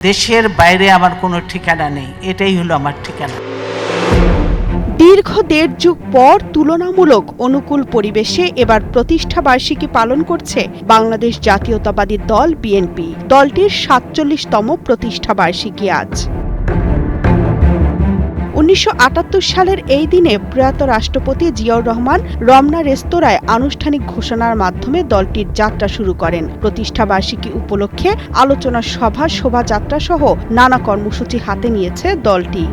দেশের বাইরে আমার কোনো ঠিকানা নেই, এটাই হলো আমার ঠিকানা। দীর্ঘ ১.৫ যুগ পর তুলনামূলক অনুকূল পরিবেশে এবার প্রতিষ্ঠা বার্ষিকী পালন করছে বাংলাদেশ জাতীয়তাবাদী দল বিএনপি। দলটির ৪৭তম প্রতিষ্ঠা বার্ষিকী আজ। ১৯৭৮ সালের এই দিনে প্রয়াত রাষ্ট্রপতি জিয়াউর রহমান রমনা রেস্তোরাঁয় আনুষ্ঠানিক ঘোষণার মাধ্যমে দলটির যাত্রা শুরু করেন। প্রতিষ্ঠা বার্ষিকী উপলক্ষে আলোচনা সভা, শোভাযাত্রা সহ নানা কর্মসূচি হাতে নিয়েছে দলটি।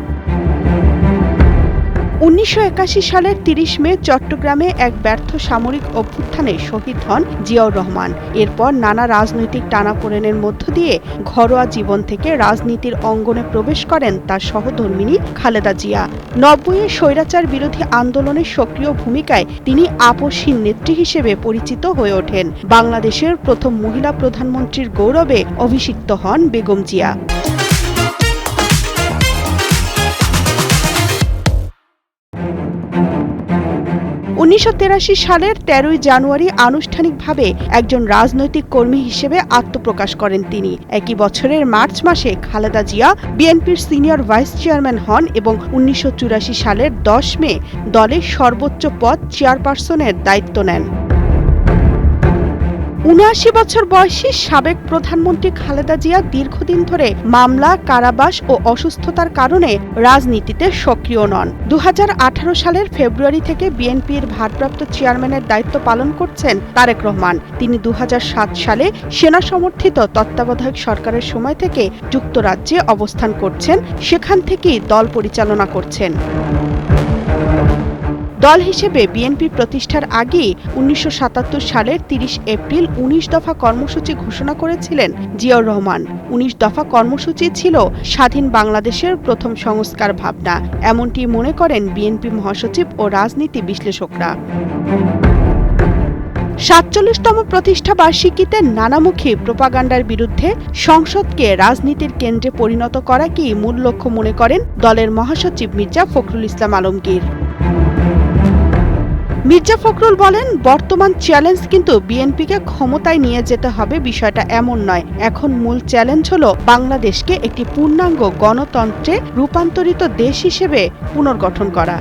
১৯৮১ সালের ৩০ মে চট্টগ্রামে এক ব্যর্থ সামরিক অভ্যুত্থানে শহীদ হন জিয়াউর রহমান। এরপর নানা রাজনৈতিক টানাপোড়েনের মধ্য দিয়ে ঘরোয়া জীবন থেকে রাজনীতির অঙ্গনে প্রবেশ করেন তার সহধর্মিণী খালেদা জিয়া। ৯০-এ স্বৈরাচার বিরোধী আন্দোলনের সক্রিয় ভূমিকায় তিনি আপসহীন নেত্রী হিসেবে পরিচিত হয়ে ওঠেন। বাংলাদেশের প্রথম মহিলা প্রধানমন্ত্রীর গৌরবে অভিষিক্ত হন বেগম জিয়া। ১৯৮৩ সালের ১৩ই জানুয়ারি আনুষ্ঠানিকভাবে একজন রাজনৈতিক কর্মী হিসেবে আত্মপ্রকাশ করেন তিনি। একই বছরের মার্চ মাসে খালেদা জিয়া বিএনপির সিনিয়র ভাইস চেয়ারম্যান হন এবং ১৯৮৪ সালের ১০ মে দলের সর্বোচ্চ পদ চেয়ারপারসনের দায়িত্ব নেন। ৭৯ বছর বয়সী সাবেক প্রধানমন্ত্রী খালেদা জিয়া দীর্ঘদিন ধরে মামলা, কারাবাস ও অসুস্থতার কারণে রাজনীতিতে সক্রিয় নন। ২০১৮ সালের ফেব্রুয়ারি থেকে বিএনপির ভারপ্রাপ্ত চেয়ারম্যানের দায়িত্ব পালন করছেন তারেক রহমান। তিনি ২০০৭ সালে সেনা সমর্থিত তত্ত্বাবধায়ক সরকারের সময় থেকে যুক্তরাজ্যে অবস্থান করছেন, সেখান থেকেই দল পরিচালনা করছেন। দল হিসেবে বিএনপি প্রতিষ্ঠার আগেই ১৯৭৭ সালের ৩০ এপ্রিল ১৯ দফা কর্মসূচি ঘোষণা করেছিলেন জিয়াউর রহমান। ১৯ দফা কর্মসূচি ছিল স্বাধীন বাংলাদেশের প্রথম সংস্কার ভাবনা, এমনটি মনে করেন বিএনপি মহাসচিব ও রাজনীতি বিশ্লেষকরা। ৪৭তম প্রতিষ্ঠা বার্ষিকীতে নানামুখী প্রোপাগান্ডার বিরুদ্ধে সংসদকে রাজনীতির কেন্দ্রে পরিণত করা কি মূল লক্ষ্য মনে করেন দলের মহাসচিব মির্জা ফখরুল ইসলাম আলমগীর। মির্জা ফখরুল বলেন, বর্তমান চ্যালেঞ্জ কিন্তু বিএনপিকে ক্ষমতায় নিয়ে যেতে হবে বিষয়টা এমন নয়। এখন মূল চ্যালেঞ্জ হলো বাংলাদেশকে একটি পূর্ণাঙ্গ গণতন্ত্রে রূপান্তরিত দেশ হিসেবে পুনর্গঠন করা।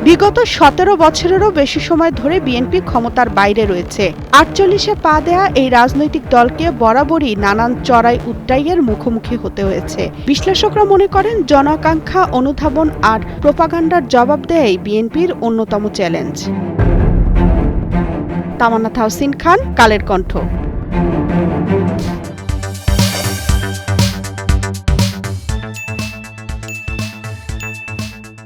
বিগত ১৭ বছরেরও বেশি সময় ধরে বিএনপি ক্ষমতার বাইরে রয়েছে। ৪৮-এ পা দেয়া এই রাজনৈতিক দলকে বরাবরই নানান চড়াই উতরাইয়ের মুখোমুখি হতে হয়েছে। বিশ্লেষকরা মনে করেন, জনাকাঙ্ক্ষা, অনুধাবন আর প্রোপাগান্ডার জবাব দেয়াই বিএনপির অন্যতম চ্যালেঞ্জ। তামান্না তাহসিন খান, কালের কণ্ঠ।